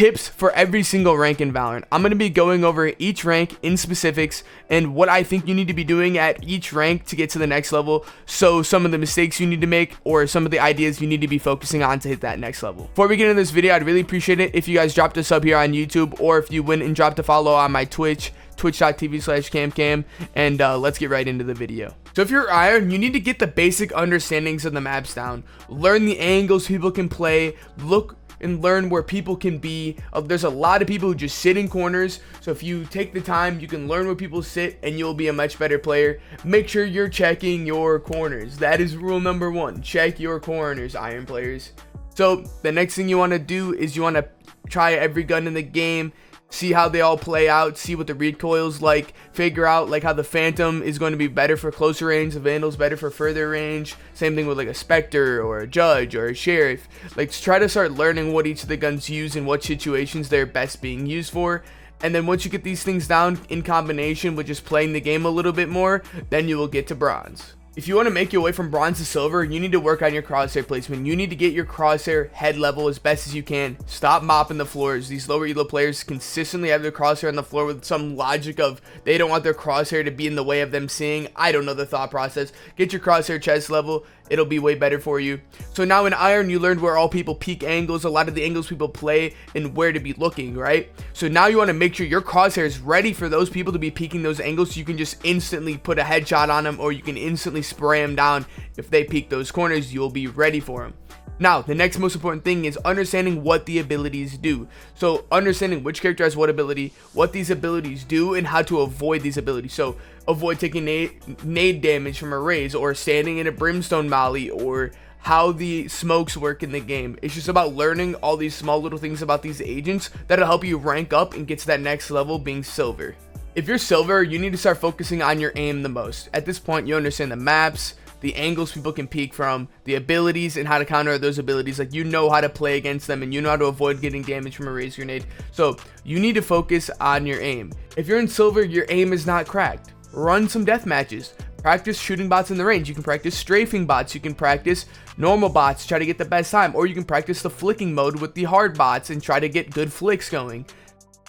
tips for every single rank in Valorant. I'm going to be going over each rank in specifics and what I think you need to be doing at each rank to get to the next level. So some of the mistakes you need to make or some of the ideas you need to be focusing on to hit that next level. Before we get into this video, I'd really appreciate it if you guys dropped a sub here on YouTube, or if you went and dropped a follow on my Twitch, twitch.tv/camcam, and let's get right into the video. So if you're Iron, you need to get the basic understandings of the maps down. Learn the angles people can play, look and learn where people can be. There's a lot of people who just sit in corners, so if you take the time, you can learn where people sit and you'll be a much better player. Make sure you're checking your corners. That is rule number 1. Check your corners, Iron players. So the next thing you want to do is you want to try every gun in the game, see how they all play out, see what the recoil's like, figure out like how the Phantom is going to be better for closer range, the Vandal's better for further range. Same thing with like a Spectre or a Judge or a Sheriff. Like, try to start learning what each of the guns use and what situations they're best being used for. And then once you get these things down in combination with just playing the game a little bit more, then you will get to bronze. If you want to make your way from bronze to silver, you need to work on your crosshair placement. You need to get your crosshair head level as best as you can. Stop mopping the floors. These lower elo players consistently have their crosshair on the floor with some logic of they don't want their crosshair to be in the way of them seeing. I don't know the thought process. Get your crosshair chest level. It'll be way better for you. So now in Iron, you learned where all people peek angles, a lot of the angles people play, and where to be looking, right? So now you want to make sure your crosshair is ready for those people to be peeking those angles, so you can just instantly put a headshot on them, or you can instantly spray them down. If they peek those corners, you'll be ready for them. Now, the next most important thing is understanding what the abilities do. So understanding which character has what ability, what these abilities do, and how to avoid these abilities. So avoid taking nade damage from a raise, or standing in a brimstone molly, or how the smokes work in the game. It's just about learning all these small little things about these agents that'll help you rank up and get to that next level, being silver. If you're silver, you need to start focusing on your aim the most. At this point, you understand the maps, the angles people can peek from, the abilities, and how to counter those abilities. Like, you know how to play against them, and you know how to avoid getting damage from a raise grenade. So you need to focus on your aim. If you're in silver, your aim is not cracked. Run some death matches. Practice shooting bots in the range. You can practice strafing bots. You can practice normal bots, try to get the best time, or you can practice the flicking mode with the hard bots and try to get good flicks going.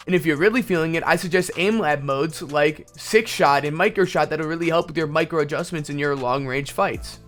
And if you're really feeling it, I suggest aim lab modes like 6-shot and micro shot that'll really help with your micro adjustments in your long range fights.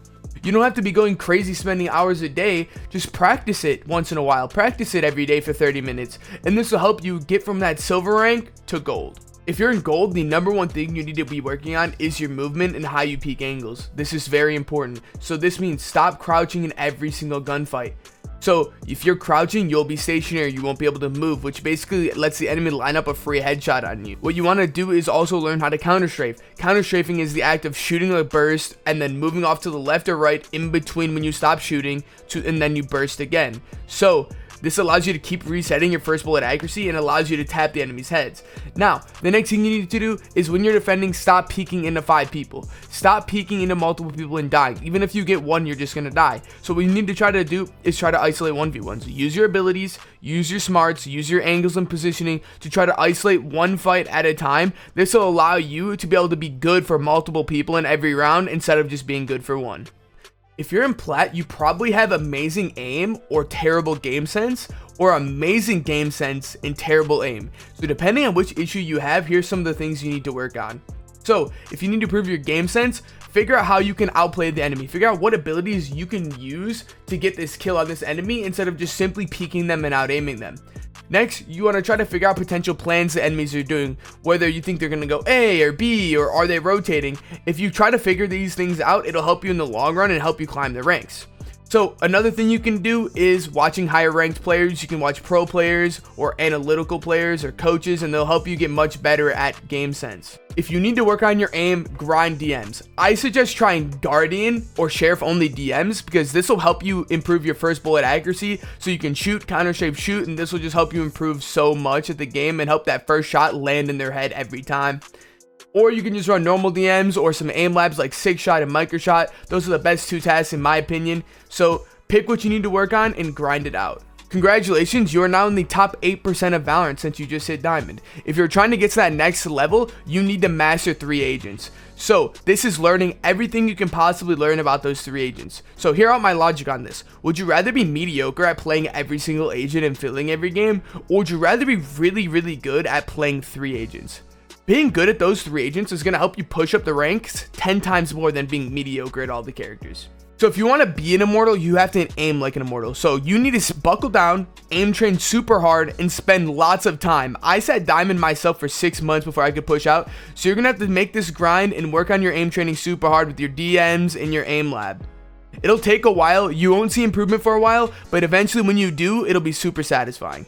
You don't have to be going crazy spending hours a day, just practice it once in a while. Practice it every day for 30 minutes, and this will help you get from that silver rank to gold. If you're in gold, the number 1 thing you need to be working on is your movement and how you peek angles. This is very important. So this means stop crouching in every single gunfight. So if you're crouching, you'll be stationary, you won't be able to move, which basically lets the enemy line up a free headshot on you. What you want to do is also learn how to counter strafe. Counter strafing is the act of shooting a burst and then moving off to the left or right in between when you stop shooting and then you burst again. So this allows you to keep resetting your first bullet accuracy and allows you to tap the enemy's heads. Now, the next thing you need to do is when you're defending, stop peeking into 5 people. Stop peeking into multiple people and dying. Even if you get one, you're just going to die. So what you need to try to do is try to isolate 1v1s. So use your abilities, use your smarts, use your angles and positioning to try to isolate one fight at a time. This will allow you to be able to be good for multiple people in every round instead of just being good for one. If you're in plat, you probably have amazing aim or terrible game sense, or amazing game sense and terrible aim. So depending on which issue you have, here's some of the things you need to work on. So if you need to improve your game sense, figure out how you can outplay the enemy. Figure out what abilities you can use to get this kill on this enemy instead of just simply peeking them and out aiming them. Next, you want to try to figure out potential plans the enemies are doing, whether you think they're going to go A or B, or are they rotating. If you try to figure these things out, it'll help you in the long run and help you climb the ranks. So another thing you can do is watching higher ranked players. You can watch pro players or analytical players or coaches, and they'll help you get much better at game sense. If you need to work on your aim, grind DMs. I suggest trying Guardian or Sheriff only DMs because this will help you improve your first bullet accuracy so you can shoot, counter strafe, shoot, and this will just help you improve so much at the game and help that first shot land in their head every time. Or you can just run normal DMs or some aim labs like 6-shot and micro shot. Those are the best 2 tasks in my opinion. So pick what you need to work on and grind it out. Congratulations, you are now in the top 8% of Valorant since you just hit Diamond. If you're trying to get to that next level, you need to master 3 agents. So this is learning everything you can possibly learn about those 3 agents. So hear out my logic on this. Would you rather be mediocre at playing every single agent and filling every game, or would you rather be really good at playing 3 agents? Being good at those 3 agents is going to help you push up the ranks 10 times more than being mediocre at all the characters. So if you want to be an immortal, you have to aim like an immortal. So you need to buckle down, aim train super hard, and spend lots of time. I sat diamond myself for 6 months before I could push out. So you're going to have to make this grind and work on your aim training super hard with your DMs and your aim lab. It'll take a while. You won't see improvement for a while, but eventually when you do, it'll be super satisfying.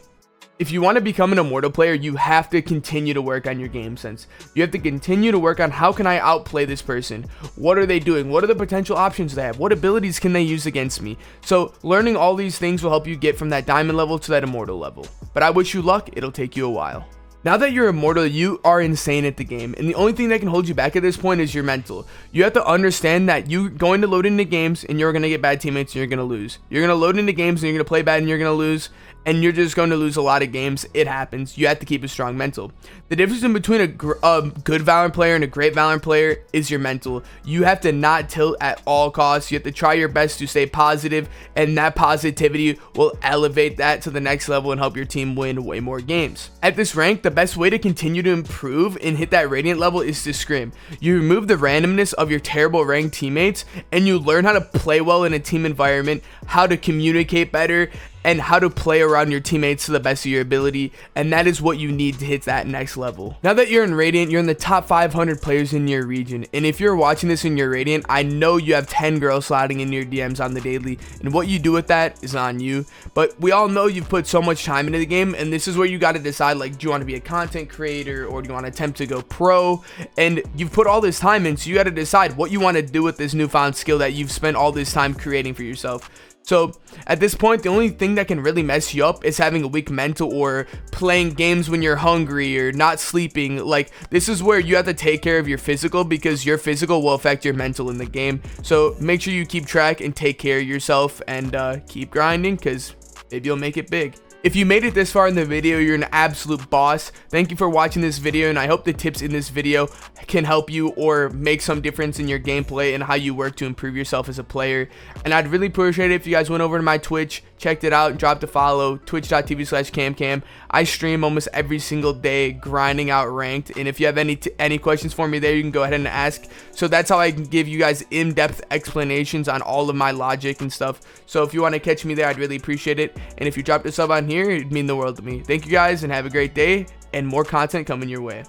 If you want to become an immortal player, you have to continue to work on your game sense. You have to continue to work on how can I outplay this person? What are they doing? What are the potential options they have? What abilities can they use against me? So learning all these things will help you get from that diamond level to that immortal level. But I wish you luck. It'll take you a while. Now that you're immortal, you are insane at the game, and the only thing that can hold you back at this point is your mental. You have to understand that you're going to load into games and you're going to get bad teammates and you're going to lose. You're going to load into games and you're going to play bad and you're going to lose, and you're just going to lose a lot of games. It happens. You have to keep a strong mental. The difference in between a good Valorant player and a great Valorant player is your mental. You have to not tilt at all costs. You have to try your best to stay positive, and that positivity will elevate that to the next level and help your team win way more games. At this rank, the best way to continue to improve and hit that radiant level is to scrim. You remove the randomness of your terrible ranked teammates, and you learn how to play well in a team environment, how to communicate better, and how to play around your teammates to the best of your ability, and that is what you need to hit that next level. Now that you're in Radiant, you're in the top 500 players in your region, and if you're watching this in your Radiant, I know you have 10 girls sliding in your DMs on the daily, and what you do with that is on you. But we all know you've put so much time into the game, and this is where you got to decide, like, do you want to be a content creator, or do you want to attempt to go pro? And you've put all this time in, so you got to decide what you want to do with this newfound skill that you've spent all this time creating for yourself. So at this point, the only thing that can really mess you up is having a weak mental or playing games when you're hungry or not sleeping. Like, this is where you have to take care of your physical, because your physical will affect your mental in the game. So make sure you keep track and take care of yourself, and keep grinding, because maybe you'll make it big. If you made it this far in the video, you're an absolute boss. Thank you for watching this video, and I hope the tips in this video can help you or make some difference in your gameplay and how you work to improve yourself as a player. And I'd really appreciate it if you guys went over to my Twitch, checked it out, and dropped a follow, twitch.tv/camcam. I stream almost every single day, grinding out ranked, and if you have any questions for me there, you can go ahead and ask. So that's how I can give you guys in-depth explanations on all of my logic and stuff. So if you want to catch me there, I'd really appreciate it. And if you dropped a sub on here, it'd mean the world to me. Thank you guys, and have a great day, and more content coming your way.